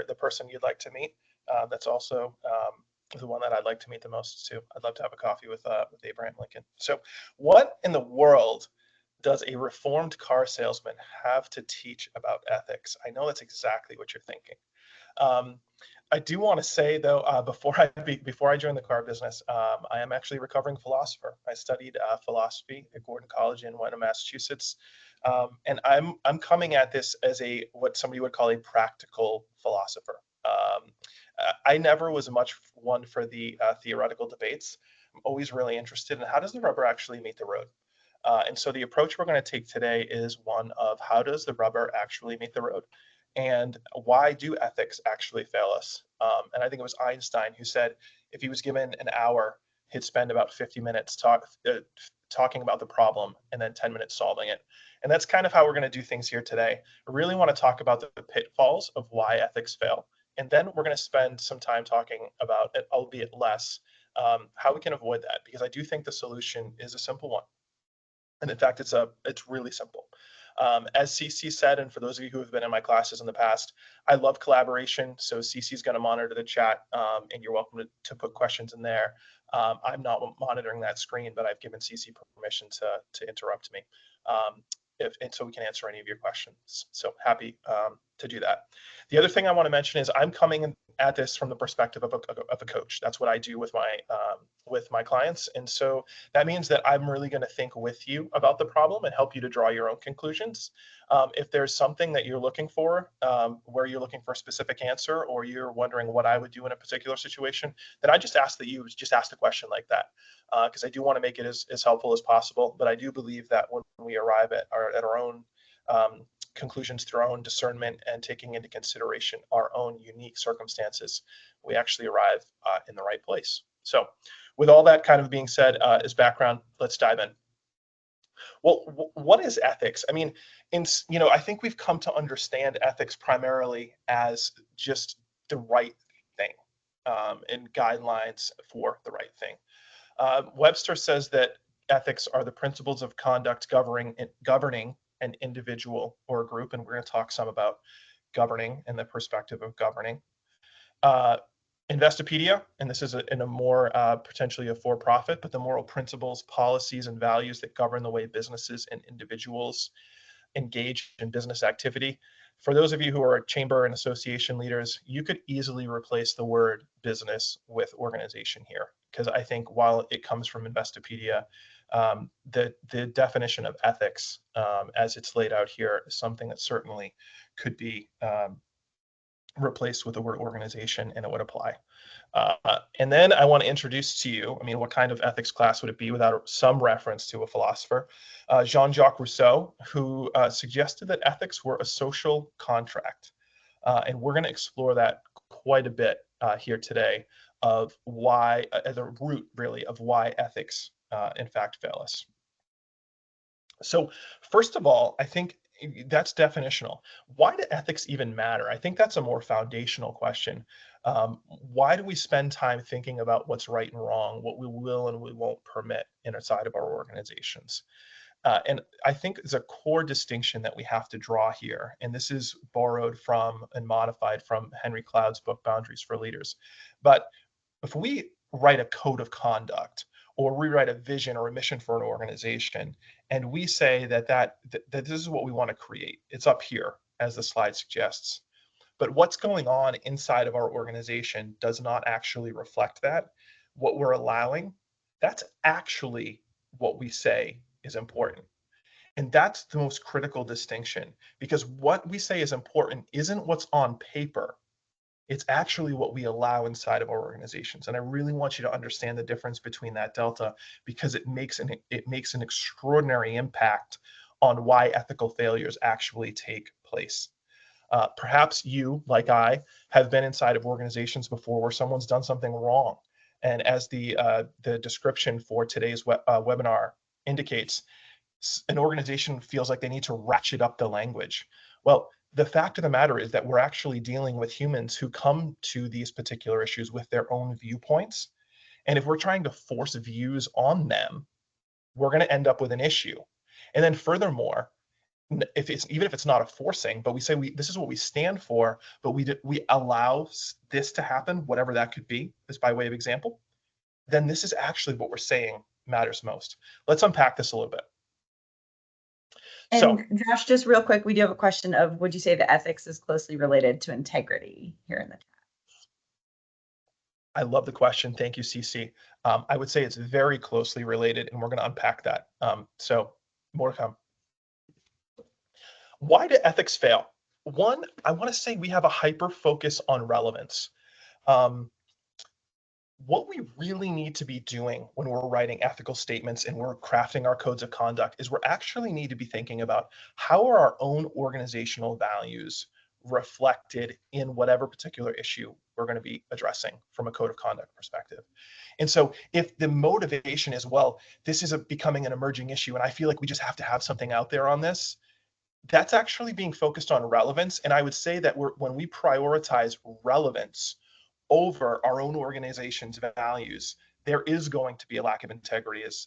the person you'd like to meet. That's also the one that I'd like to meet the most too. I'd love to have a coffee with Abraham Lincoln. So, what in the world does a reformed car salesman have to teach about ethics? I know that's exactly what you're thinking. Um, I do want to say though, before I joined the car business, I am actually a recovering philosopher. I studied philosophy at Gordon College in Wenham, Massachusetts, and I'm coming at this as a what somebody would call a practical philosopher. I never was much one for the theoretical debates. I'm always really interested in how does the rubber actually meet the road. And so the approach we're going to take today is one of how does the rubber actually meet the road? And why do ethics actually fail us? And I think it was Einstein who said if he was given an hour, he'd spend about 50 minutes talking about the problem and then 10 minutes solving it. And that's kind of how we're going to do things here today. I really want to talk about the pitfalls of why ethics fail. And then we're going to spend some time talking about it, albeit less, how we can avoid that, because I do think the solution is a simple one. And in fact, it's really simple. As CC said, and for those of you who have been in my classes in the past, I love collaboration. So CC is going to monitor the chat, and you're welcome to put questions in there. I'm not monitoring that screen, but I've given CC permission to interrupt me, and so we can answer any of your questions. So happy to do that. The other thing I want to mention is I'm coming at this from the perspective of a coach. That's what I do with my clients, and so that means that I'm really going to think with you about the problem and help you to draw your own conclusions. If there's something that you're looking for, where you're looking for a specific answer, or you're wondering what I would do in a particular situation, then I just ask that you just ask the question like that, because I do want to make it as helpful as possible. But I do believe that when we arrive at our own conclusions through our own discernment and taking into consideration our own unique circumstances, we actually arrive in the right place. So with all that kind of being said as background, let's dive in. Well, what is ethics? I mean, I think we've come to understand ethics primarily as just the right thing, and guidelines for the right thing. Webster says that ethics are the principles of conduct governing an individual or a group, and we're going to talk some about governing and the perspective of governing. Uh, Investopedia, and this is in a more potentially a for-profit, but the moral principles, policies, and values that govern the way businesses and individuals engage in business activity. For those of you who are chamber and association leaders, you could easily replace the word business with organization here, because I think while it comes from Investopedia, the definition of ethics as it's laid out here is something that certainly could be replaced with the word organization, and it would apply. And then I want to introduce to you, I mean, what kind of ethics class would it be without some reference to a philosopher? Jean-Jacques Rousseau, who suggested that ethics were a social contract. And we're going to explore that quite a bit here today of why, the root really of why ethics in fact fail us. So first of all, I think that's definitional. Why do ethics even matter? I think that's a more foundational question. Why do we spend time thinking about what's right and wrong, what we will and we won't permit inside of our organizations? And I think there's a core distinction that we have to draw here. And this is borrowed from and modified from Henry Cloud's book, Boundaries for Leaders. But if we write a code of conduct or rewrite a vision or a mission for an organization, and we say that this is what we want to create, it's up here, as the slide suggests. But what's going on inside of our organization does not actually reflect that. What we're allowing, that's actually what we say is important. And that's the most critical distinction, because what we say is important isn't what's on paper. It's actually what we allow inside of our organizations. And I really want you to understand the difference between that delta, because it makes an extraordinary impact on why ethical failures actually take place. Perhaps you, like I, have been inside of organizations before where someone's done something wrong. And as the description for today's webinar indicates, an organization feels like they need to ratchet up the language. Well, the fact of the matter is that we're actually dealing with humans who come to these particular issues with their own viewpoints. And if we're trying to force views on them, we're going to end up with an issue. And then furthermore, if it's even if it's not a forcing, but we say this is what we stand for, but we allow this to happen, whatever that could be, is by way of example, then this is actually what we're saying matters most. Let's unpack this a little bit. So And Josh, just real quick, we do have a question of, would you say that ethics is closely related to integrity here in the chat? I love the question. Thank you, CC. I would say it's very closely related, and we're going to unpack that. So more to come. Why do ethics fail? One, I want to say we have a hyper focus on relevance. Um, what we really need to be doing when we're writing ethical statements and we're crafting our codes of conduct is we're actually need to be thinking about how are our own organizational values reflected in whatever particular issue we're going to be addressing from a code of conduct perspective. And so if the motivation is, well, this is becoming an emerging issue and I feel like we just have to have something out there on this, that's actually being focused on relevance. And I would say that when we prioritize relevance over our own organization's values, there is going to be a lack of integrity, as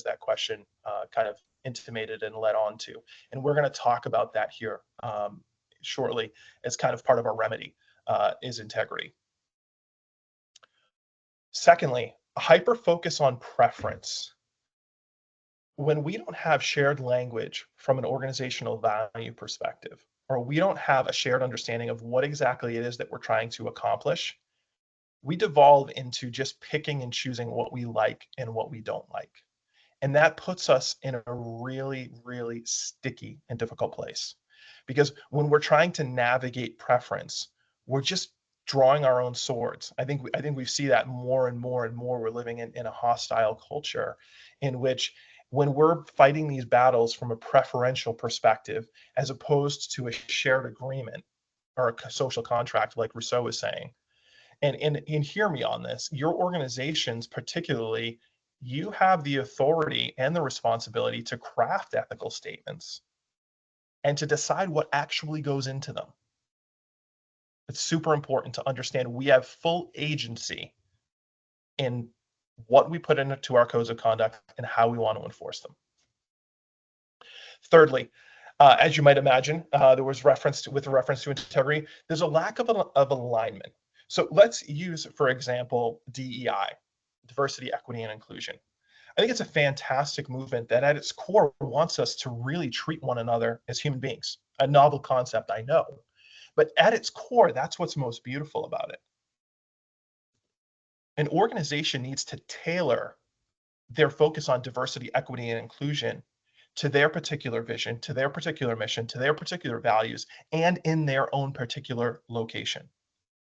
that question kind of intimated and led on to. And we're going to talk about that here shortly as kind of part of our remedy is integrity. Secondly, a hyper focus on preference. When we don't have shared language from an organizational value perspective, or we don't have a shared understanding of what exactly it is that we're trying to accomplish, we devolve into just picking and choosing what we like and what we don't like. And that puts us in a really, really sticky and difficult place. Because when we're trying to navigate preference, we're just drawing our own swords. I think we see that more and more and more. We're living in a hostile culture in which when we're fighting these battles from a preferential perspective, as opposed to a shared agreement or a social contract, like Rousseau was saying, and hear me on this, your organizations particularly, you have the authority and the responsibility to craft ethical statements and to decide what actually goes into them. It's super important to understand we have full agency in what we put into our codes of conduct and how we want to enforce them. Thirdly, as you might imagine, there was reference with reference to integrity, there's a lack of alignment. So let's use, for example, DEI, diversity, equity, and inclusion. I think it's a fantastic movement that at its core wants us to really treat one another as human beings. A novel concept, I know, but at its core, that's what's most beautiful about it. An organization needs to tailor their focus on diversity, equity, and inclusion to their particular vision, to their particular mission, to their particular values, and in their own particular location.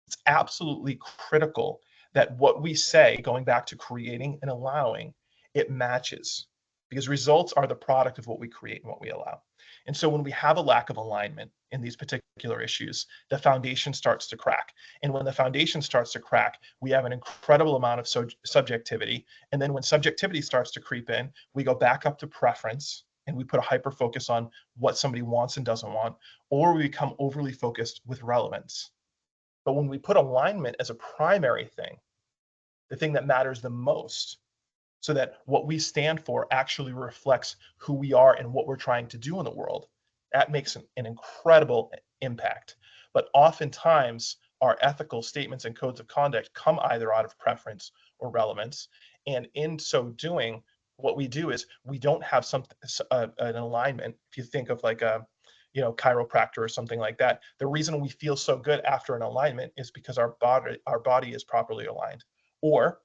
It's absolutely critical that what we say, going back to creating and allowing, it matches, because results are the product of what we create and what we allow. And so when we have a lack of alignment in these particular issues, the foundation starts to crack. And when the foundation starts to crack, we have an incredible amount of subjectivity. And then when subjectivity starts to creep in, we go back up to preference and we put a hyper focus on what somebody wants and doesn't want, or we become overly focused with relevance. But when we put alignment as a primary thing, the thing that matters the most, so that what we stand for actually reflects who we are and what we're trying to do in the world, that makes an incredible impact. But oftentimes, our ethical statements and codes of conduct come either out of preference or relevance. And in so doing, what we do is we don't have an alignment. If you think of like a chiropractor or something like that, the reason we feel so good after an alignment is because our body is properly aligned. Or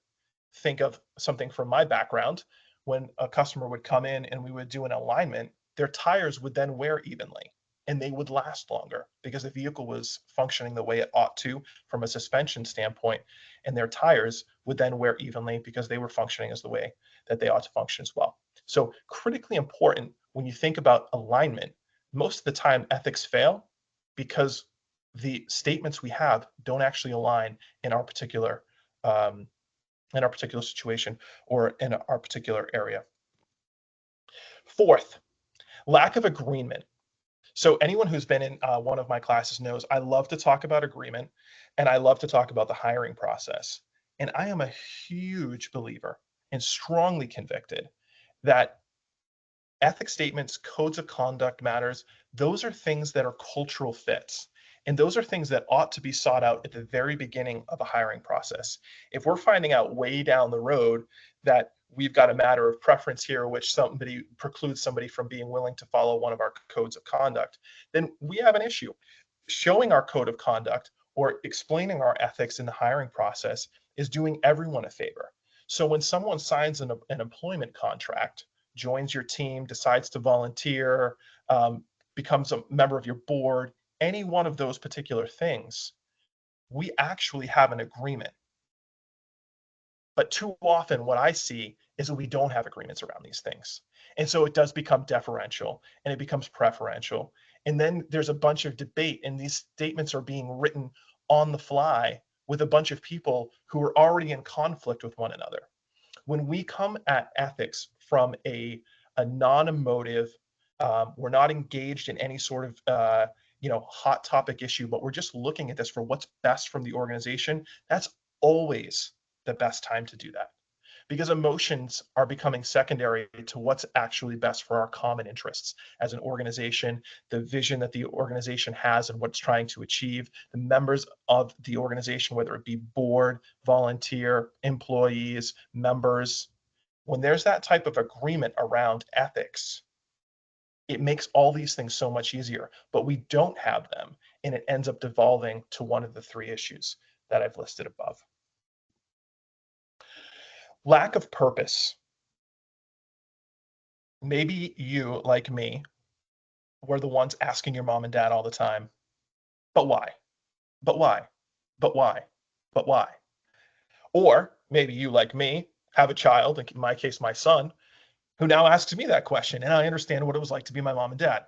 think of something from my background, when a customer would come in and we would do an alignment, their tires would then wear evenly and they would last longer because the vehicle was functioning the way it ought to from a suspension standpoint, and their tires would then wear evenly because they were functioning as the way that they ought to function as well. So critically important when you think about alignment, most of the time ethics fail because the statements we have don't actually align in our particular situation or in our particular area. Fourth, lack of agreement. So anyone who's been in one of my classes knows I love to talk about agreement and I love to talk about the hiring process. And I am a huge believer and strongly convicted that ethics statements, codes of conduct matters, those are things that are cultural fits. And those are things that ought to be sought out at the very beginning of a hiring process. If we're finding out way down the road that we've got a matter of preference here, which somebody precludes somebody from being willing to follow one of our codes of conduct, then we have an issue. Showing our code of conduct or explaining our ethics in the hiring process is doing everyone a favor. So when someone signs an employment contract, joins your team, decides to volunteer, becomes a member of your board, any one of those particular things, we actually have an agreement. But too often, what I see is that we don't have agreements around these things. And so it does become deferential and it becomes preferential. And then there's a bunch of debate, and these statements are being written on the fly with a bunch of people who are already in conflict with one another. When we come at ethics from a non-emotive, we're not engaged in any sort of hot topic issue, but we're just looking at this for what's best from the organization. That's always the best time to do that, because emotions are becoming secondary to what's actually best for our common interests as an organization, the vision that the organization has and what's trying to achieve, the members of the organization, whether it be board, volunteer, employees, members. When there's that type of agreement around ethics, it makes all these things so much easier, but we don't have them, and it ends up devolving to one of the three issues that I've listed above. Lack of purpose. Maybe you, like me, were the ones asking your mom and dad all the time, but why? But why? But why? But why? Or maybe you, like me, have a child, in my case, my son, who now asks me that question, and I understand what it was like to be my mom and dad.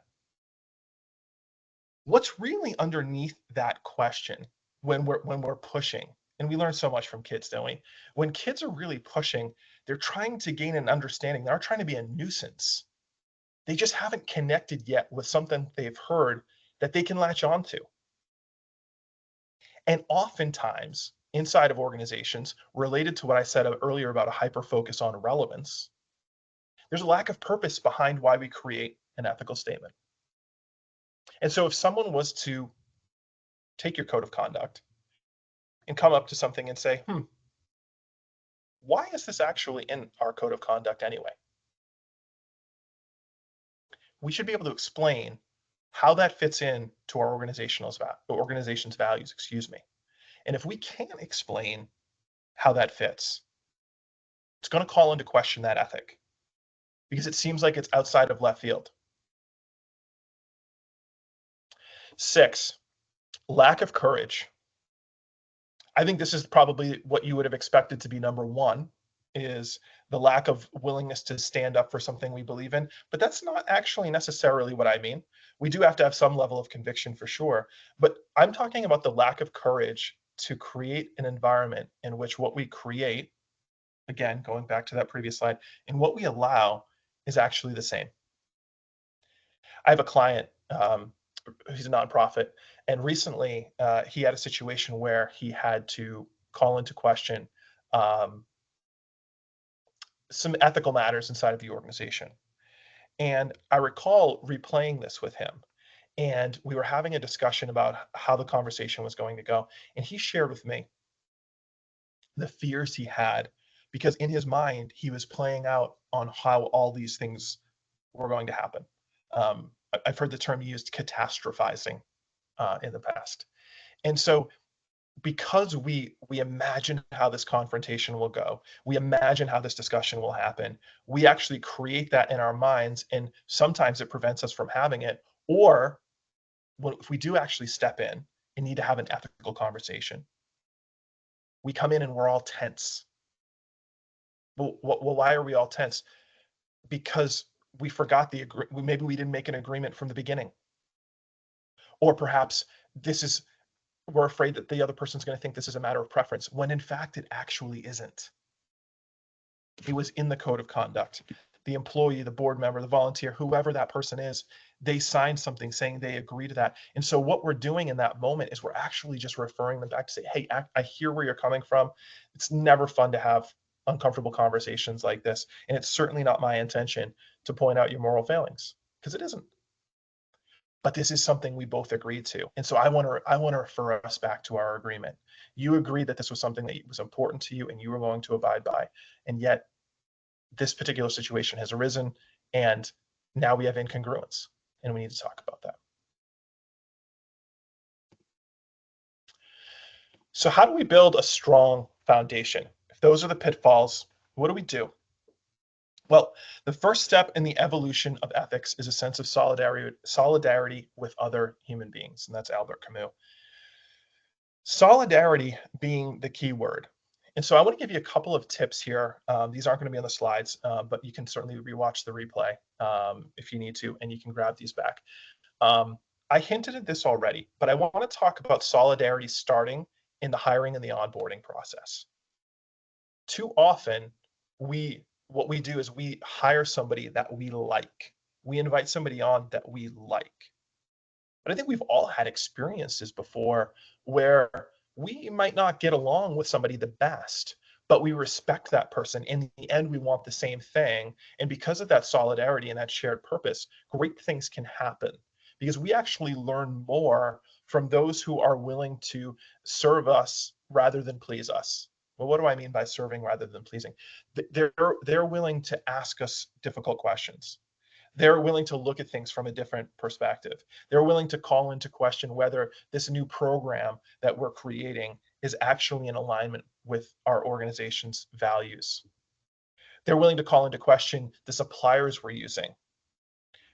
What's really underneath that question when we're pushing, and we learn so much from kids, don't we? When kids are really pushing, they're trying to gain an understanding. They're not trying to be a nuisance. They just haven't connected yet with something they've heard that they can latch onto. And oftentimes, inside of organizations, related to what I said earlier about a hyper focus on relevance, there's a lack of purpose behind why we create an ethical statement. And so if someone was to take your code of conduct and come up to something and say, why is this actually in our code of conduct anyway? We should be able to explain how that fits in to our organization's values, excuse me. And if we can't explain how that fits, it's going to call into question that ethic, because it seems like it's outside of left field. 6, lack of courage. I think this is probably what you would have expected to be number 1, is the lack of willingness to stand up for something we believe in. But that's not actually necessarily what I mean. We do have to have some level of conviction for sure. But I'm talking about the lack of courage to create an environment in which what we create, again, going back to that previous slide, and what we allow is actually the same. I have a client, he's a nonprofit, and recently he had a situation where he had to call into question some ethical matters inside of the organization. And I recall replaying this with him, and we were having a discussion about how the conversation was going to go. And he shared with me the fears he had, because in his mind, he was playing out on how all these things were going to happen. I've heard the term used, catastrophizing, in the past. And so because we imagine how this confrontation will go, we imagine how this discussion will happen, we actually create that in our minds, and sometimes it prevents us from having it. Or if we do actually step in and need to have an ethical conversation, we come in and we're all tense. Well, why are we all tense? Because we forgot maybe we didn't make an agreement from the beginning. Or perhaps we're afraid that the other person's going to think this is a matter of preference, when in fact it actually isn't. It was in the code of conduct. The employee, the board member, the volunteer, whoever that person is, they signed something saying they agree to that. And so what we're doing in that moment is we're actually just referring them back to say, hey, I hear where you're coming from. It's never fun to have uncomfortable conversations like this. And it's certainly not my intention to point out your moral failings, because it isn't. But this is something we both agreed to. And so I want to refer us back to our agreement. You agreed that this was something that was important to you and you were going to abide by. And yet this particular situation has arisen, and now we have incongruence, and we need to talk about that. So how do we build a strong foundation? If those are the pitfalls, what do we do? Well, the first step in the evolution of ethics is a sense of solidarity with other human beings, and that's Albert Camus. Solidarity being the key word. And so I want to give you a couple of tips here. These aren't going to be on the slides, but you can certainly rewatch the replay if you need to, and you can grab these back. I hinted at this already, but I want to talk about solidarity starting in the hiring and the onboarding process. Too often, what we do is we hire somebody that we like. We invite somebody on that we like. But I think we've all had experiences before where we might not get along with somebody the best, but we respect that person. In the end, we want the same thing. And because of that solidarity and that shared purpose, great things can happen because we actually learn more from those who are willing to serve us rather than please us. Well, what do I mean by serving rather than pleasing? They're willing to ask us difficult questions. They're willing to look at things from a different perspective. They're willing to call into question whether this new program that we're creating is actually in alignment with our organization's values. They're willing to call into question the suppliers we're using.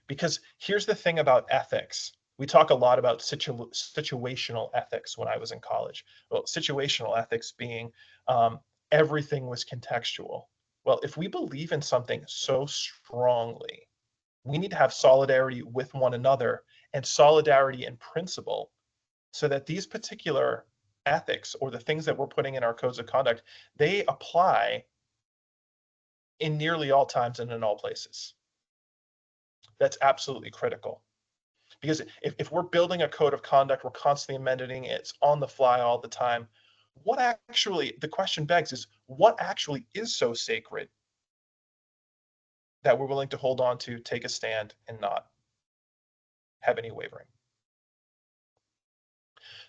Because here's the thing about ethics. We talk a lot about situational ethics when I was in college. Well, situational ethics being everything was contextual. Well, if we believe in something so strongly, we need to have solidarity with one another and solidarity in principle so that these particular ethics or the things that we're putting in our codes of conduct, they apply in nearly all times and in all places. That's absolutely critical. Because if we're building a code of conduct, we're constantly amending it, it's on the fly all the time. What actually, the question begs is, what actually is so sacred that we're willing to hold on to, take a stand, and not have any wavering?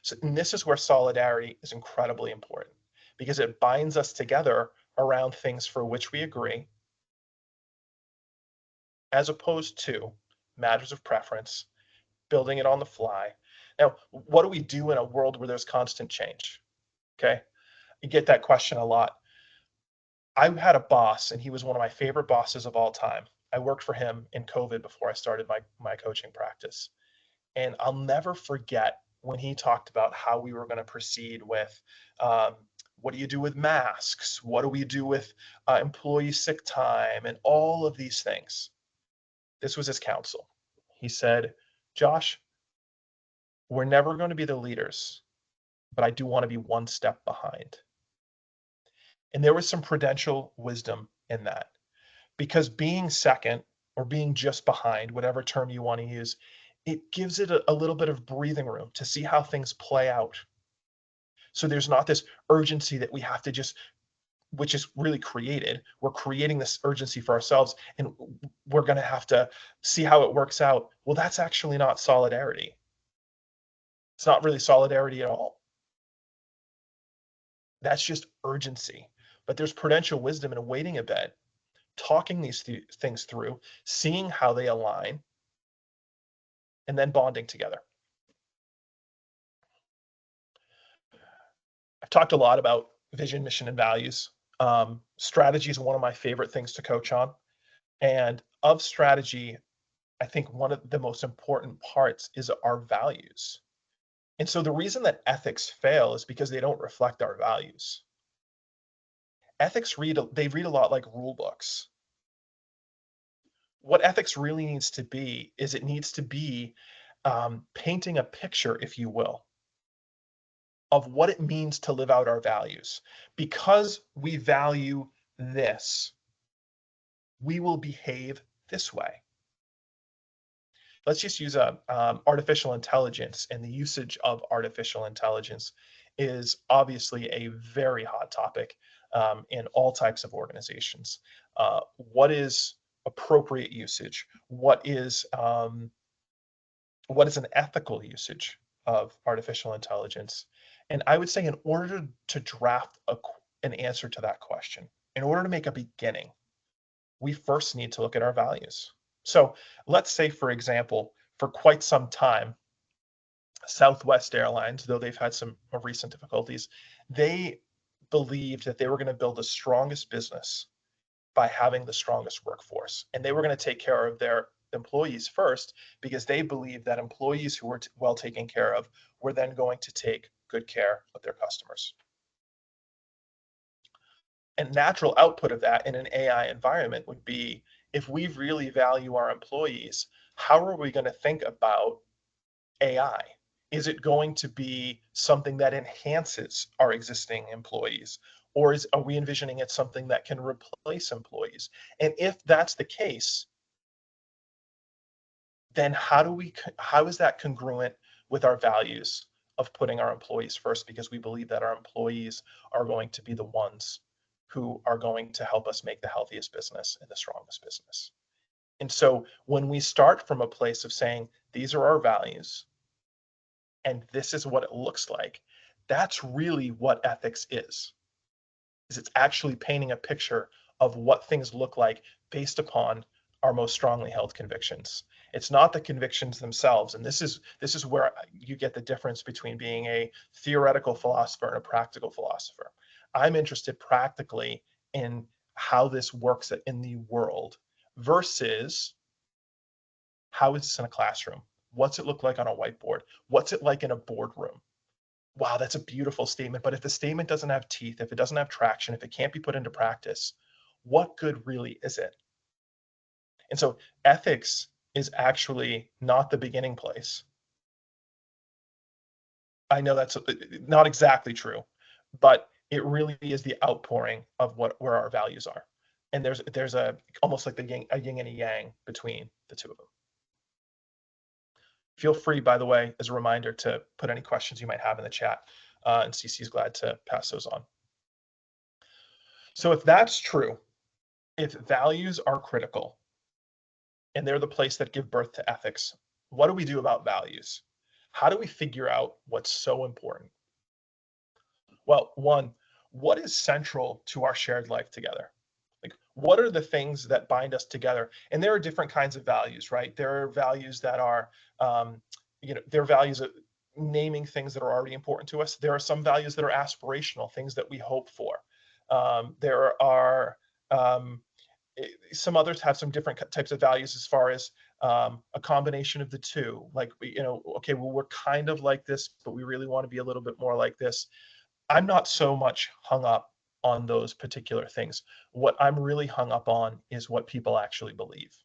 So, and this is where solidarity is incredibly important because it binds us together around things for which we agree, as opposed to matters of preference, building it on the fly. Now, what do we do in a world where there's constant change? Okay. You get that question a lot. I had a boss, and he was one of my favorite bosses of all time. I worked for him in COVID before I started my coaching practice. And I'll never forget when he talked about how we were going to proceed with what do you do with masks? What do we do with employee sick time and all of these things? This was his counsel. He said, Josh, we're never going to be the leaders, but I do want to be one step behind. And there was some prudential wisdom in that because being second or being just behind, whatever term you want to use, it gives it a little bit of breathing room to see how things play out. So there's not this urgency that we have to just, which is really created. We're creating this urgency for ourselves and we're going to have to see how it works out. Well, that's actually not solidarity. It's not really solidarity at all. That's just urgency. But there's prudential wisdom in waiting a bit, talking these things through, seeing how they align, and then bonding together. I've talked a lot about vision, mission, and values. Strategy is one of my favorite things to coach on. And of strategy, I think one of the most important parts is our values. And so the reason that ethics fail is because they don't reflect our values. Ethics read a lot like rule books. What ethics really needs to be is it needs to be painting a picture, if you will, of what it means to live out our values. Because we value this, we will behave this way. Let's just use artificial intelligence, and the usage of artificial intelligence is obviously a very hot topic. in all types of organizations. What is appropriate usage? What is an ethical usage of artificial intelligence? And I would say in order to draft an answer to that question, in order to make a beginning, we first need to look at our values. So let's say, for example, for quite some time, Southwest Airlines, though they've had some recent difficulties, they believed that they were going to build the strongest business by having the strongest workforce. And they were going to take care of their employees first because they believed that employees who were well taken care of were then going to take good care of their customers. And natural output of that in an AI environment would be, if we really value our employees, how are we going to think about AI? Is it going to be something that enhances our existing employees? Or are we envisioning it something that can replace employees? And if that's the case, then how is that congruent with our values of putting our employees first? Because we believe that our employees are going to be the ones who are going to help us make the healthiest business and the strongest business. And so when we start from a place of saying, these are our values, and this is what it looks like, that's really what ethics is it's actually painting a picture of what things look like based upon our most strongly held convictions. It's not the convictions themselves, and this is where you get the difference between being a theoretical philosopher and a practical philosopher. I'm interested practically in how this works in the world versus how is this in a classroom? What's it look like on a whiteboard? What's it like in a boardroom? Wow, that's a beautiful statement. But if the statement doesn't have teeth, if it doesn't have traction, if it can't be put into practice, what good really is it? And so ethics is actually not the beginning place. I know that's not exactly true, but it really is the outpouring of where our values are. And there's a almost like a yin and a yang between the two of them. Feel free, by the way, as a reminder, to put any questions you might have in the chat, and CC is glad to pass those on. So if that's true, if values are critical and they're the place that give birth to ethics, what do we do about values? How do we figure out what's so important? Well, one, what is central to our shared life together? Like, what are the things that bind us together? And there are different kinds of values, right? There are values that are, there are values of naming things that are already important to us. There are some values that are aspirational, things that we hope for. There are some others have some different types of values as far as a combination of the two. Like, okay, well, we're kind of like this, but we really want to be a little bit more like this. I'm not so much hung up on those particular things. What I'm really hung up on is what people actually believe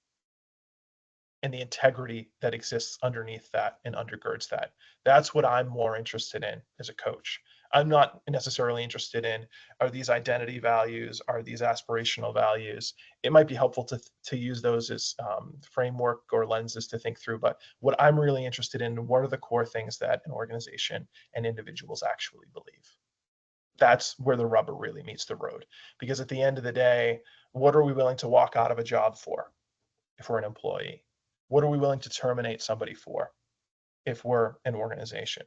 and the integrity that exists underneath that and undergirds that. That's what I'm more interested in as a coach. I'm not necessarily interested in, are these identity values, are these aspirational values? It might be helpful to use those as framework or lenses to think through, but what I'm really interested in, what are the core things that an organization and individuals actually believe? That's where the rubber really meets the road. Because at the end of the day, what are we willing to walk out of a job for if we're an employee? What are we willing to terminate somebody for if we're an organization?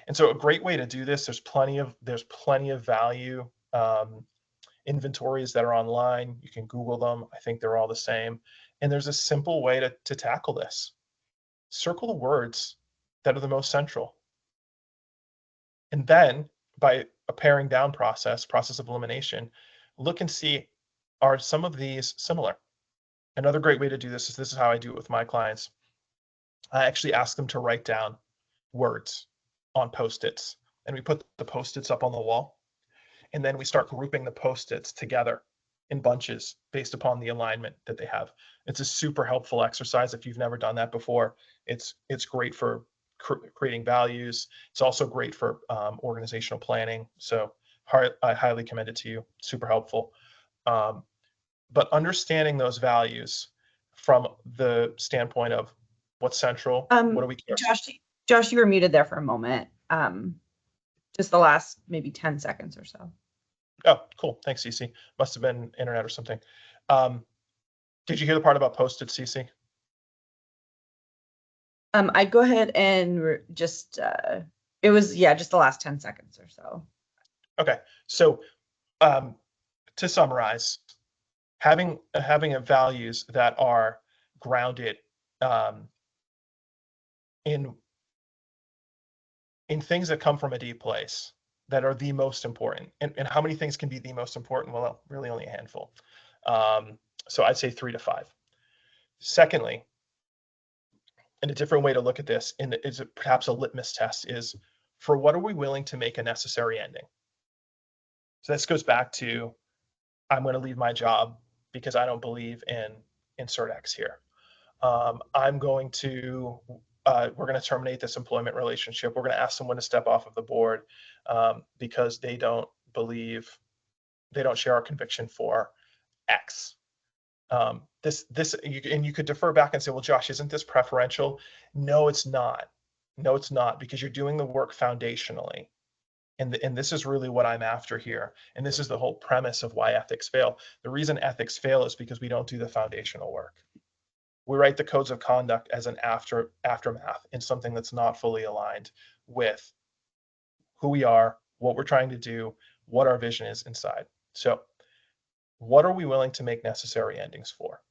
And so a great way to do this, there's plenty of value inventories that are online. You can Google them. I think they're all the same. And there's a simple way to tackle this. Circle the words that are the most central. And then by a paring down process of elimination, look and see, are some of these similar? Another great way to do this is how I do it with my clients. I actually ask them to write down words on Post-its, and we put the Post-its up on the wall, and then we start grouping the Post-its together in bunches based upon the alignment that they have. It's a super helpful exercise if you've never done that before. It's great for creating values. It's also great for organizational planning. So I highly commend it to you. Super helpful. But understanding those values from the standpoint of what's central, what do we care? Josh, you were muted there for a moment. Just the last maybe 10 seconds or so. Oh, cool. Thanks, CC. Must have been internet or something. Um, did you hear the part about posted, CC? I'd go ahead and just, it was, yeah, just the last 10 seconds or so. Okay. So um, to summarize, having a values that are grounded um, in things that come from a deep place, that are the most important. And how many things can be the most important? Well, really only a handful. Um, so I'd say 3 to 5. Secondly, and a different way to look at this, and is perhaps a litmus test, is for what are we willing to make a necessary ending? So this goes back to, I'm going to leave my job because I don't believe in insert X here. I'm going to, we're going to terminate this employment relationship. We're going to ask someone to step off of the board because they don't believe, they don't share our conviction for X. And you could defer back and say, well, Josh, isn't this preferential? No, it's not. No, it's not, because you're doing the work foundationally. And this is really what I'm after here. And this is the whole premise of why ethics fail. The reason ethics fail is because we don't do the foundational work. We write the codes of conduct as an aftermath in something that's not fully aligned with who we are, what we're trying to do, what our vision is inside. So, what are we willing to make necessary endings for?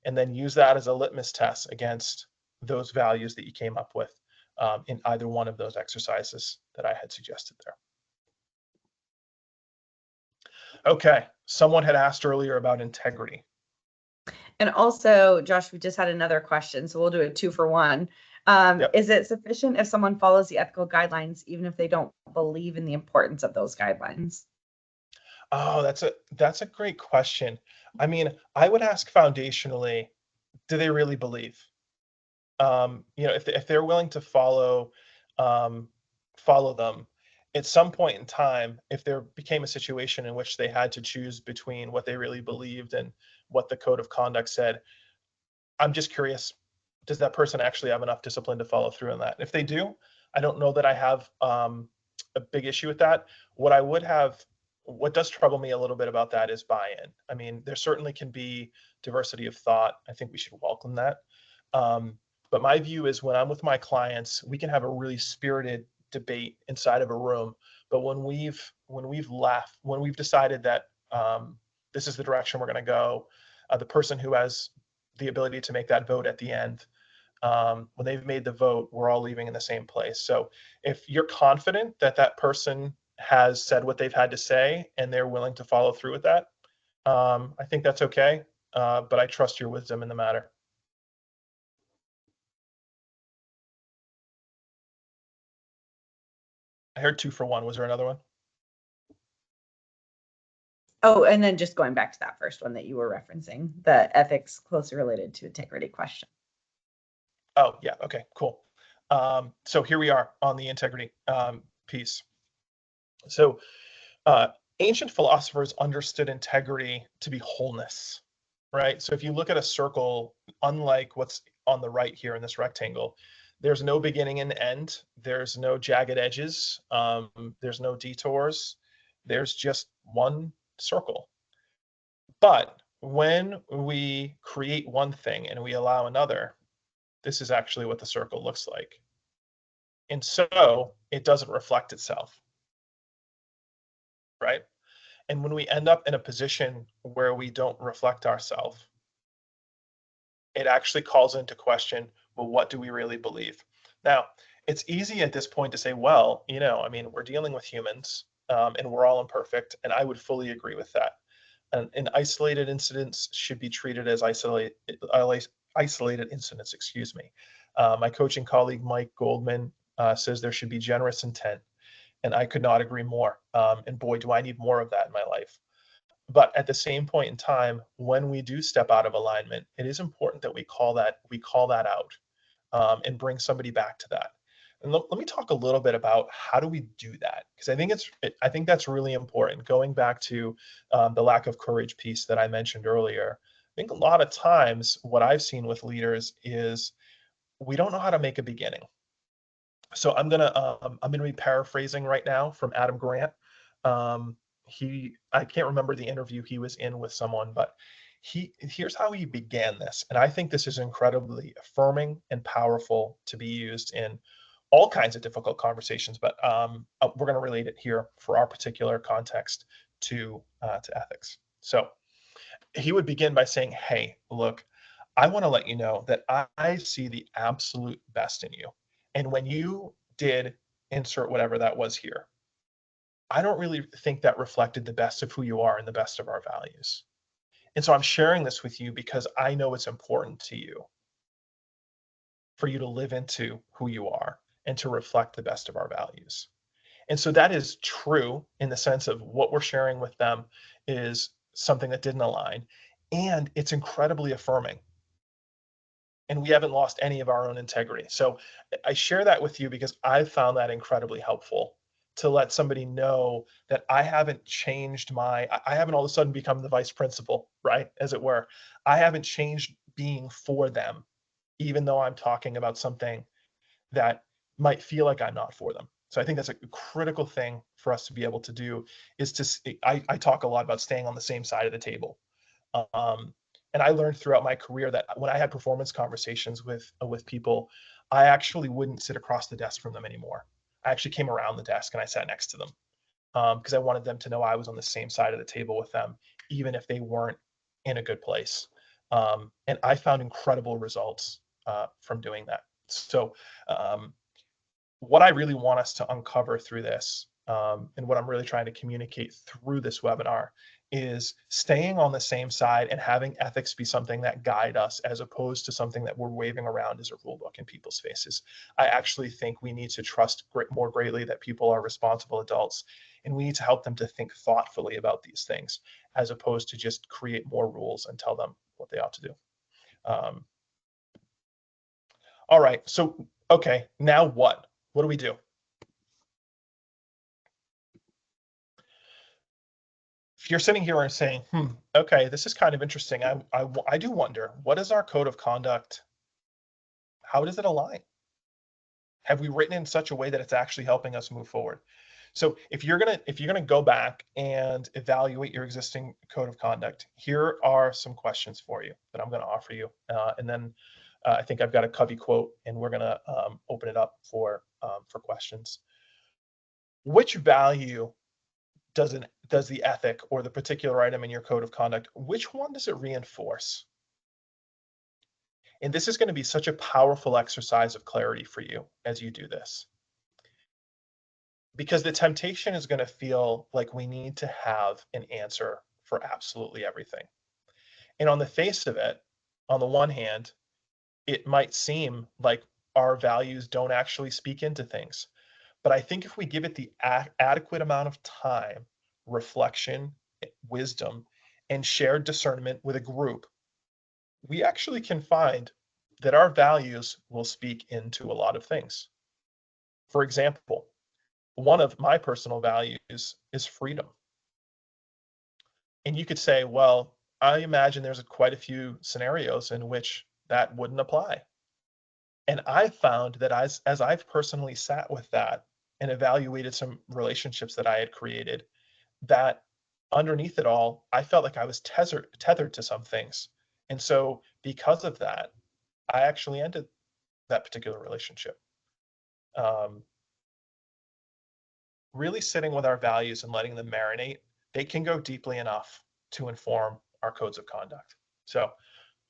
And then use that as a litmus test against those values that you came up with in either one of those exercises that I had suggested there. Okay, someone had asked earlier about integrity. And also, Josh, we just had another question, so we'll do a 2-for-1. Yep. Is it sufficient if someone follows the ethical guidelines, even if they don't believe in the importance of those guidelines? Oh, that's a great question. I mean, I would ask foundationally, do they really believe? If they're willing to um, follow them, at some point in time, if there became a situation in which they had to choose between what they really believed and what the code of conduct said, I'm just curious, does that person actually have enough discipline to follow through on that? If they do, I don't know that I have a big issue with that. What I would have, what does trouble me a little bit about that is buy-in. I mean, there certainly can be diversity of thought. I think we should welcome that. Um, but my view is, when I'm with my clients, we can have a really spirited debate inside of a room. But when we've decided that this is the direction we're going to go, the person who has the ability to make that vote at the end, when they've made the vote, we're all leaving in the same place. So if you're confident that that person has said what they've had to say and they're willing to follow through with that, I think that's okay. But I trust your wisdom in the matter. I heard 2-for-1. Was there another one? Oh, and then just going back to that first one that you were referencing, the ethics closely related to integrity question. Oh, yeah. Okay, cool. So here we are on the integrity piece. So uh, ancient philosophers understood integrity to be wholeness, right? So if you look at a circle, unlike what's on the right here in this rectangle, there's no beginning and end. There's no jagged edges. There's no detours. There's just one circle. But when we create one thing and we allow another, this is actually what the circle looks like. And so it doesn't reflect itself, right? And when we end up in a position where we don't reflect ourselves, it actually calls into question, well, what do we really believe? Now, it's easy at this point to say, well, I mean, we're dealing with humans and we're all imperfect. And I would fully agree with that. And isolated incidents should be treated as isolated incidents, excuse me. My coaching colleague, Mike Goldman, says there should be generous intent. And I could not agree more. And boy, do I need more of that in my life. But at the same point in time, when we do step out of alignment, it is important that we call that out and bring somebody back to that. And let me talk a little bit about how do we do that, because I think that's really important. Going back to the lack of courage piece that I mentioned earlier, I think a lot of times what I've seen with leaders is we don't know how to make a beginning. So I'm gonna be paraphrasing right now from Adam Grant, um, I can't remember the interview he was in with someone, but here's how he began this. And I think this is incredibly affirming and powerful to be used in all kinds of difficult conversations, but we're going to relate it here for our particular context to ethics. So he would begin by saying, "Hey, look, I want to let you know that I see the absolute best in you. And when you did insert whatever that was here, I don't really think that reflected the best of who you are and the best of our values. And so I'm sharing this with you because I know it's important to you for you to live into who you are and to reflect the best of our values." And so that is true in the sense of what we're sharing with them is something that didn't align. And it's incredibly affirming. And we haven't lost any of our own integrity. So I share that with you because I've found that incredibly helpful to let somebody know that I haven't changed I haven't all of a sudden become the vice principal, right? As it were. I haven't changed being for them, even though I'm talking about something that might feel like I'm not for them. So I think that's a critical thing for us to be able to do is I talk a lot about staying on the same side of the table. Um, and I learned throughout my career that when I had performance conversations with people, I actually wouldn't sit across the desk from them anymore. I actually came around the desk and I sat next to them because I wanted them to know I was on the same side of the table with them, even if they weren't in a good place. And I found incredible results from doing that. So um, what I really want us to uncover through this, and what I'm really trying to communicate through this webinar, is staying on the same side and having ethics be something that guide us as opposed to something that we're waving around as a rule book in people's faces. I actually think we need to trust more greatly that people are responsible adults, and we need to help them to think thoughtfully about these things as opposed to just create more rules and tell them what they ought to do. Um, all right, so okay, now what? What do we do? If you're sitting here and saying, okay, this is kind of interesting. I do wonder, what is our code of conduct? How does it align? Have we written in such a way that it's actually helping us move forward? So if you're gonna go back and evaluate your existing code of conduct, here are some questions for you that I'm going to offer you, and then I think I've got a Covey quote, and we're going to open it up for questions. Which value does the ethic or the particular item in your code of conduct, which one does it reinforce? And this is going to be such a powerful exercise of clarity for you as you do this. Because the temptation is going to feel like we need to have an answer for absolutely everything. And on the face of it, on the one hand, it might seem like our values don't actually speak into things. But I think if we give it the adequate amount of time, reflection, wisdom, and shared discernment with a group, we actually can find that our values will speak into a lot of things. For example, one of my personal values is freedom. And you could say, well, I imagine there's quite a few scenarios in which that wouldn't apply. And I found that as I've personally sat with that and evaluated some relationships that I had created, that underneath it all, I felt like I was tethered to some things. And so because of that, I actually ended that particular relationship. Um, really sitting with our values and letting them marinate, they can go deeply enough to inform our codes of conduct. So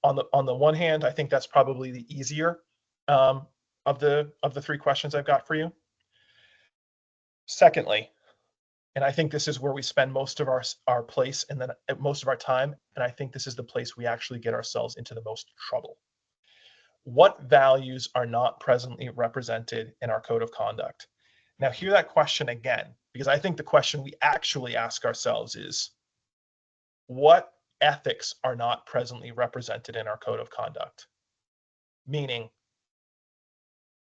on the one hand, I think that's probably the easier of the three questions I've got for you. Secondly, and I think this is where we spend most of our place and then most of our time, and I think this is the place we actually get ourselves into the most trouble. What values are not presently represented in our code of conduct? Now, hear that question again, because I think the question we actually ask ourselves is, what ethics are not presently represented in our code of conduct? Meaning,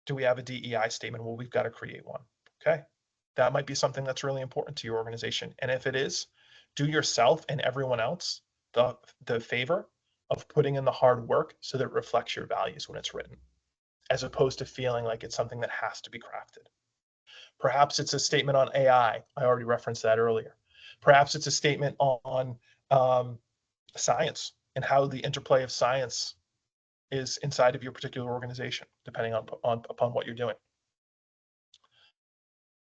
do we have a DEI statement? Well, we've got to create one. Okay. That might be something that's really important to your organization. And if it is, do yourself and everyone else the favor of putting in the hard work so that it reflects your values when it's written, as opposed to feeling like it's something that has to be crafted. Perhaps it's a statement on AI. I already referenced that earlier. Perhaps it's a statement on science and how the interplay of science is inside of your particular organization, depending upon what you're doing.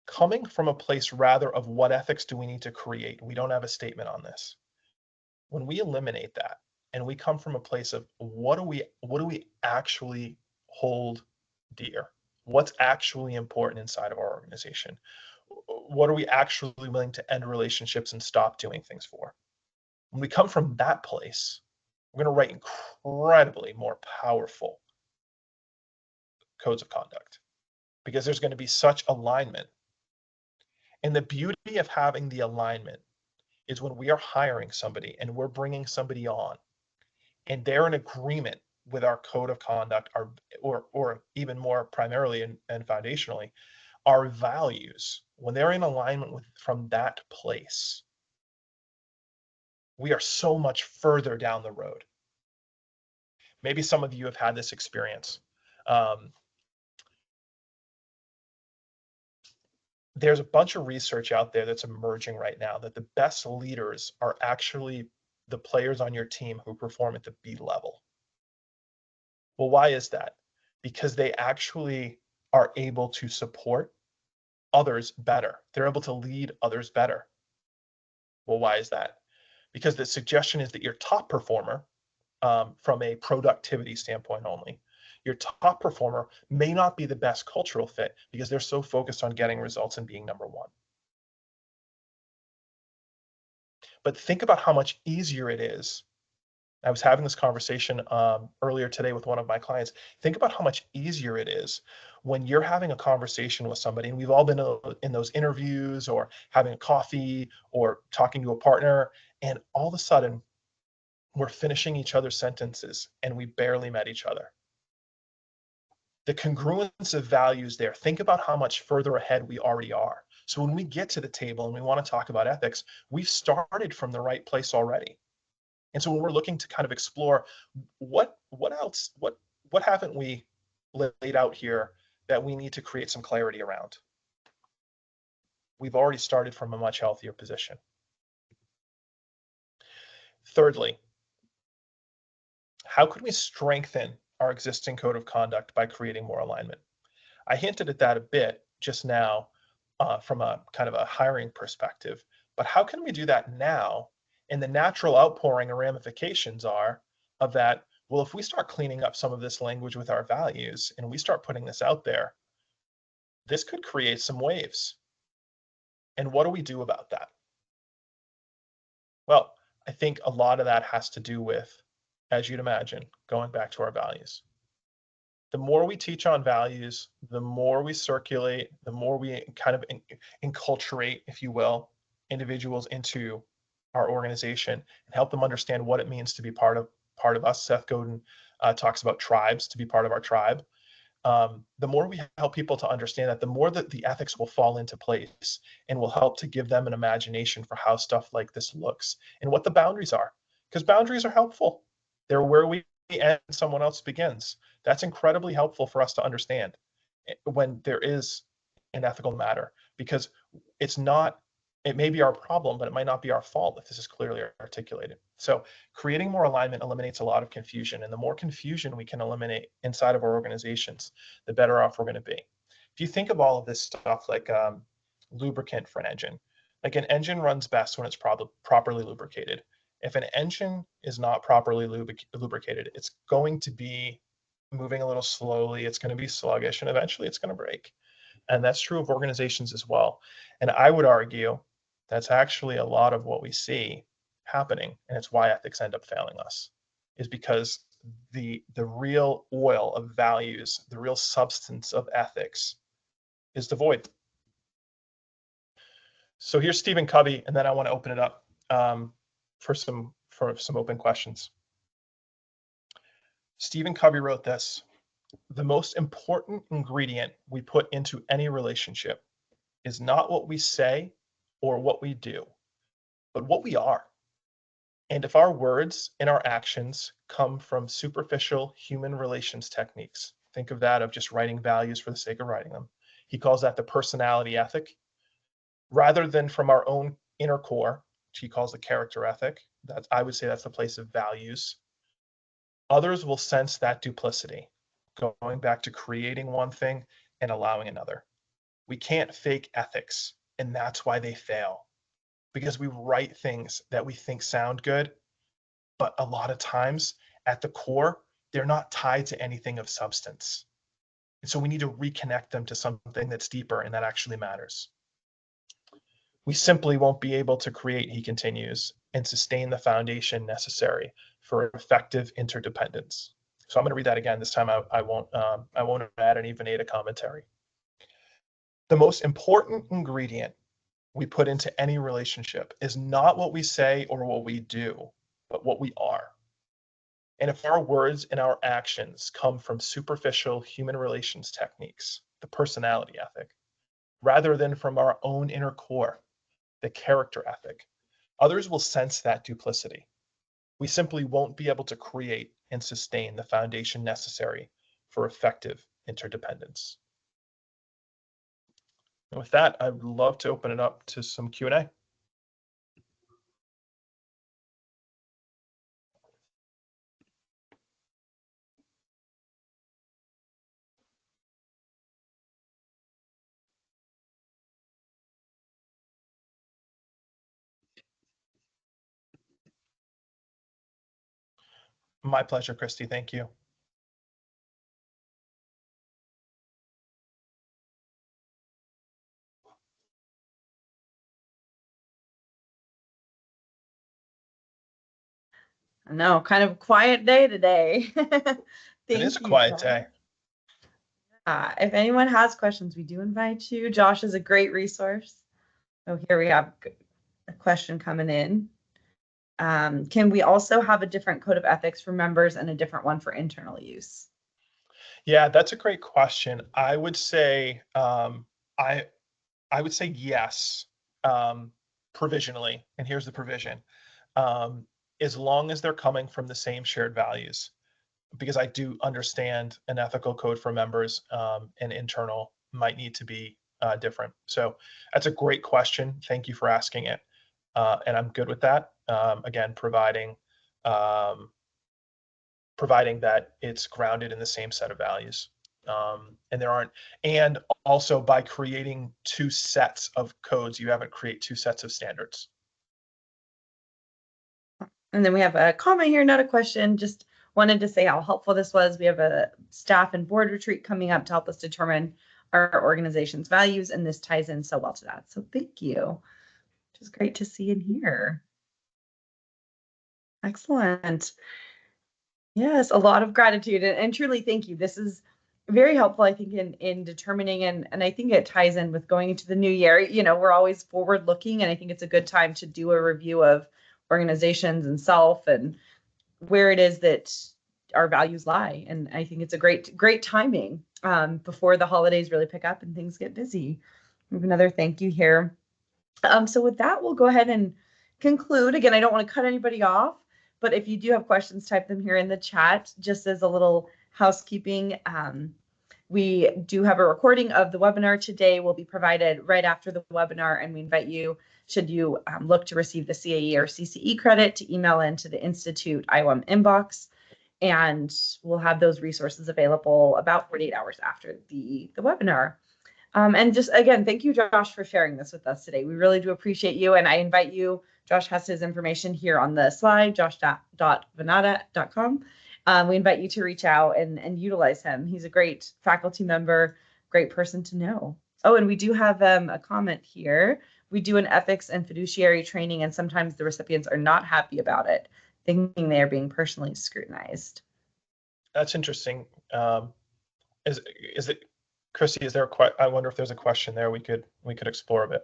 Coming from a place rather of what ethics do we need to create? We don't have a statement on this. When we eliminate that and we come from a place of what do we actually hold dear? What's actually important inside of our organization? What are we actually willing to end relationships and stop doing things for? When we come from that place, we're going to write incredibly more powerful codes of conduct because there's going to be such alignment. And the beauty of having the alignment is when we are hiring somebody and we're bringing somebody on and they're in agreement with our code of conduct, or even more primarily and foundationally, our values, when they're in alignment with from that place, we are so much further down the road. Maybe some of you have had this experience. There's a bunch of research out there that's emerging right now that the best leaders are actually the players on your team who perform at the B level. Well, why is that? Because they actually are able to support others better. They're able to lead others better. Well, why is that? Because the suggestion is that your top performer, from a productivity standpoint only, your top performer may not be the best cultural fit because they're so focused on getting results and being number one. But think about how much easier it is. I was having this conversation earlier today with one of my clients. Think about how much easier it is when you're having a conversation with somebody, and we've all been in those interviews or having a coffee or talking to a partner, and all of a sudden we're finishing each other's sentences and we barely met each other. The congruence of values there, think about how much further ahead we already are. So when we get to the table and we want to talk about ethics, we've started from the right place already. And so when we're looking to kind of explore what else, what haven't we laid out here that we need to create some clarity around? We've already started from a much healthier position. Thirdly, how could we strengthen our existing code of conduct by creating more alignment? I hinted at that a bit just now from a kind of a hiring perspective, but how can we do that now? And the natural outpouring and ramifications are of that, well, if we start cleaning up some of this language with our values and we start putting this out there, this could create some waves. And what do we do about that? Well, I think a lot of that has to do with, as you'd imagine, going back to our values. The more we teach on values, the more we circulate, the more we kind of enculturate, if you will, individuals into our organization and help them understand what it means to be part of us. Seth Godin talks about tribes, to be part of our tribe. The more we help people to understand that, the more that the ethics will fall into place and will help to give them an imagination for how stuff like this looks and what the boundaries are. Because boundaries are helpful. They're where we end, someone else begins. That's incredibly helpful for us to understand when there is an ethical matter, because it's not, it may be our problem, but it might not be our fault if this is clearly articulated. So creating more alignment eliminates a lot of confusion, and the more confusion we can eliminate inside of our organizations, the better off we're going to be. If you think of all of this stuff like lubricant for an engine, like an engine runs best when it's properly lubricated. If an engine is not properly lubricated, it's going to be moving a little slowly, it's going to be sluggish, and eventually it's going to break. And that's true of organizations as well. And I would argue that's actually a lot of what we see happening, and it's why ethics end up failing us, is because the real oil of values, the real substance of ethics is devoid. So here's Stephen Covey, and then I want to open it up for some open questions. Stephen Covey wrote this: the most important ingredient we put into any relationship is not what we say or what we do, but what we are. And if our words and our actions come from superficial human relations techniques, think of that, of just writing values for the sake of writing them. He calls that the personality ethic. Rather than from our own inner core, which he calls the character ethic. I would say that's the place of values. Others will sense that duplicity, going back to creating one thing and allowing another. We can't fake ethics, and that's why they fail, because we write things that we think sound good, but a lot of times at the core, they're not tied to anything of substance. And so we need to reconnect them to something that's deeper and that actually matters. We simply won't be able to create, he continues, and sustain the foundation necessary for effective interdependence. So I'm going to read that again. This time I won't add any Vanada commentary. The most important ingredient we put into any relationship is not what we say or what we do, but what we are. And if our words and our actions come from superficial human relations techniques, the personality ethic, rather than from our own inner core, the character ethic, others will sense that duplicity. We simply won't be able to create and sustain the foundation necessary for effective interdependence. And with that, I would love to open it up to some Q&A. My pleasure, Christy. Thank you. No, kind of a quiet day today. It is a Thank you, quiet Josh. day. If anyone has questions, we do invite you. Josh is a great resource. Oh, here we have a question coming in. Can we also have a different code of ethics for members and a different one for internal use? Yeah, that's a great question. I would say I would say yes, provisionally, and here's the provision. As long as they're coming from the same shared values, because I do understand an ethical code for members and internal might need to be different. So that's a great question. Thank you for asking it. And I'm good with that. Again, providing that it's grounded in the same set of values. And also by creating two sets of codes, you haven't create two sets of standards. And then we have a comment here, not a question, just wanted to say how helpful this was. We have a staff and board retreat coming up to help us determine our organization's values, and this ties in so well to that. So thank you. Which is great to see and hear. Excellent. Yes, a lot of gratitude and truly thank you. This is very helpful, I think, in determining and I think it ties in with going into the new year. You know, we're always forward looking, and I think it's a good time to do a review of organizations and self and where it is that our values lie. And I think it's a great timing before the holidays really pick up and things get busy. We have another thank you here. So with that, we'll go ahead and conclude. Again, I don't want to cut anybody off, but if you do have questions, type them here in the chat. Just as a little housekeeping, we do have a recording of the webinar today. Will be provided right after the webinar, and we invite you, should you look to receive the CAE or CCE credit, to email into the Institute IOM inbox, and we'll have those resources available about 48 hours after the webinar. And just again, thank you, Josh, for sharing this with us today. We really do appreciate you. And I invite you, Josh has his information here on the slide, josh.vanada.com. We invite you to reach out and utilize him. He's a great faculty member, great person to know. Oh, and we do have a comment here. We do an ethics and fiduciary training, and sometimes the recipients are not happy about it, thinking they are being personally scrutinized. That's interesting. Is it, Chrissy? Is there I wonder if there's a question there we could explore a bit.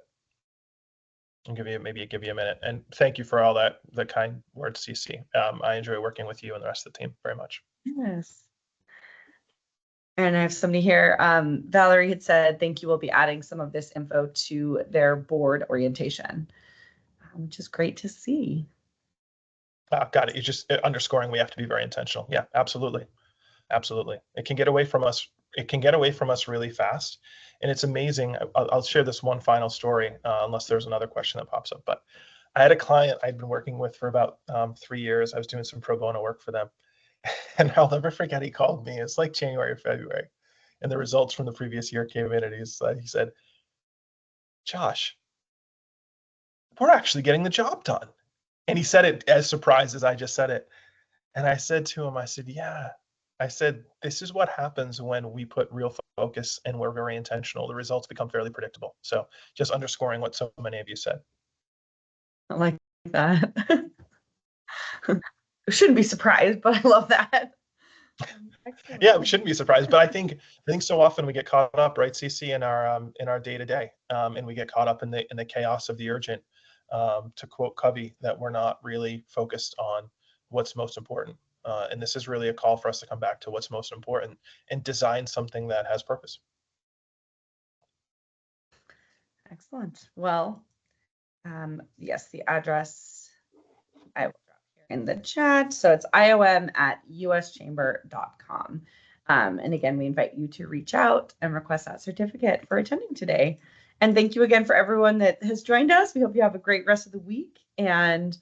And give you a minute. And thank you for all the kind words, CC. I enjoy working with you and the rest of the team very much. Yes. And I have somebody here. Valerie had said, thank you. We'll be adding some of this info to their board orientation, which is great to see. Got it. You're just underscoring we have to be very intentional. Yeah, absolutely. Absolutely. It can get away from us it can get away from us really fast. And it's amazing. I'll share this one final story, unless there's another question that pops up. But I had a client I'd been working with for about 3 years. I was doing some pro bono work for them. And I'll never forget, he called me. It's like January or February. And the results from the previous year came in, and he said, Josh, we're actually getting the job done. And he said it as surprised as I just said it. And I said to him, I said, yeah. I said, this is what happens when we put real focus and we're very intentional. The results become fairly predictable. So just underscoring what so many of you said. I like that. Shouldn't be surprised, but I love that. Excellent. Yeah, we shouldn't be surprised, but I think so often we get caught up, right, CC, in our day to day, and we get caught up in the chaos of the urgent. To quote Covey, that we're not really focused on what's most important. And this is really a call for us to come back to what's most important and design something that has purpose. Excellent. Well, yes, the address I will drop here in the chat. So it's iom@uschamber.com. And again, we invite you to reach out and request that certificate for attending today. And thank you again for everyone that has joined us. We hope you have a great rest of the week, and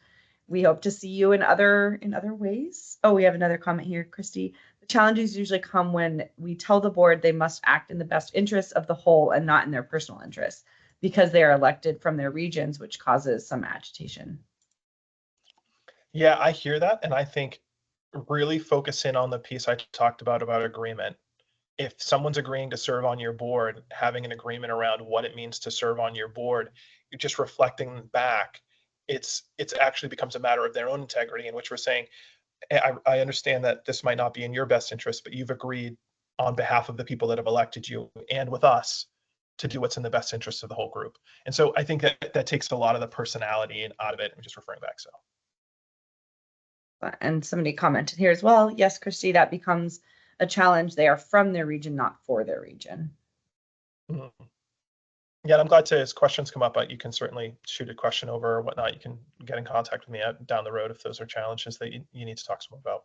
we hope to see you in other ways. Oh, we have another comment here, Christy. The challenges usually come when we tell the board they must act in the best interests of the whole and not in their personal interests, because they are elected from their regions, which causes some agitation. Yeah, I hear that, and I think really focus in on the piece I talked about agreement. If someone's agreeing to serve on your board, having an agreement around what it means to serve on your board, you're just reflecting back. It's actually becomes a matter of their own integrity, in which we're saying, I understand that this might not be in your best interest, but you've agreed on behalf of the people that have elected you and with us to do what's in the best interest of the whole group. And so I think that takes a lot of the personality out of it. I'm just referring back. So. And somebody commented here as well. Yes, Christy, that becomes a challenge. They are from their region, not for their region. Mm-hmm. Yeah, and I'm glad to, as questions come up, you can certainly shoot a question over or whatnot. You can get in contact with me down the road if those are challenges that you need to talk to someone about.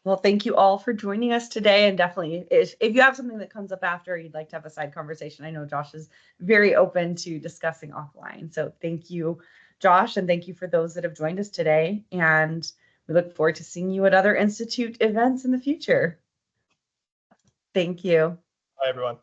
Well, thank you all for joining us today. And definitely, if you have something that comes up after, you'd like to have a side conversation, I know Josh is very open to discussing offline. So thank you, Josh, and thank you for those that have joined us today. And we look forward to seeing you at other Institute events in the future. Thank you. Bye, everyone.